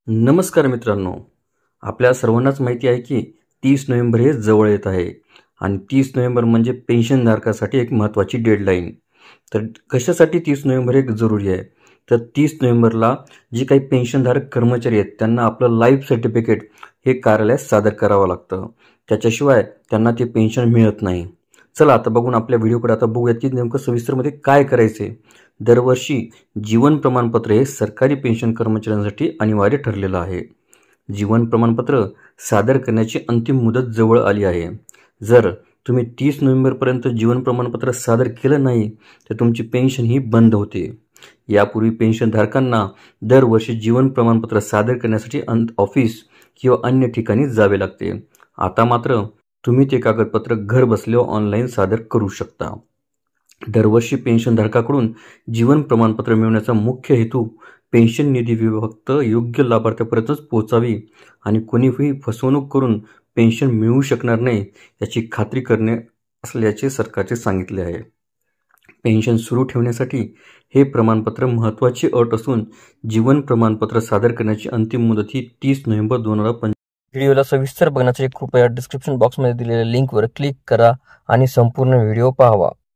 नमस्कार मित्रांनो, आपल्या सर्वांनाच माहिती आहे की 30 नोव्हेंबर हे जवळ येत आहे आणि 30 नोव्हेंबर म्हणजे पेन्शनधारकासाठी एक महत्त्वाची डेडलाईन. तर कशासाठी 30 नोव्हेंबर हे जरुरी आहे? तर 30 नोव्हेंबरला जे काही पेन्शनधारक कर्मचारी आहेत त्यांना आपलं लाईफ सर्टिफिकेट हे कार्यालयात सादर करावं लागतं. त्याच्याशिवाय त्यांना ते पेन्शन मिळत नाही. चला आता बघून आपल्या व्हिडिओकडे आता बघूयात की नेमकं सविस्तरमध्ये काय करायचे. दरवर्षी जीवन प्रमाणपत्र हे सरकारी पेन्शन कर्मचाऱ्यांसाठी अनिवार्य ठरलेलं आहे. जीवन प्रमाणपत्र सादर करण्याची अंतिम मुदत जवळ आली आहे. जर तुम्ही 30 नोव्हेंबरपर्यंत जीवन प्रमाणपत्र सादर केलं नाही तर तुमची पेन्शन ही बंद होते. यापूर्वी पेन्शनधारकांना दरवर्षी जीवन प्रमाणपत्र सादर करण्यासाठी ऑफिस किंवा अन्य ठिकाणी जावे लागते. आता मात्र तुम्ही ते कागदपत्र घर बसल्या ऑनलाईन सादर करू शकता. दरवर्षी पेन्शनधारकाकडून जीवन प्रमाणपत्र मिळवण्याचा मुख्य हेतू पेन्शन निधी फक्त योग्य लाभार्थ्यापर्यंतच पोहोचावी आणि कोणीही फसवणूक करून पेन्शन मिळवू शकणार नाही याची खात्री करणे असल्याचे सरकारचे सांगितले आहे. पेन्शन सुरू ठेवण्यासाठी हे प्रमाणपत्र महत्त्वाची अट असून जीवन प्रमाणपत्र सादर करण्याची अंतिम मुदत ही 30 नोव्हेंबर 2025. व्हिडिओला सविस्तर बघण्यासाठी कृपया डिस्क्रिप्शन बॉक्समध्ये दिलेल्या लिंकवर क्लिक करा आणि संपूर्ण व्हिडिओ पाहावा.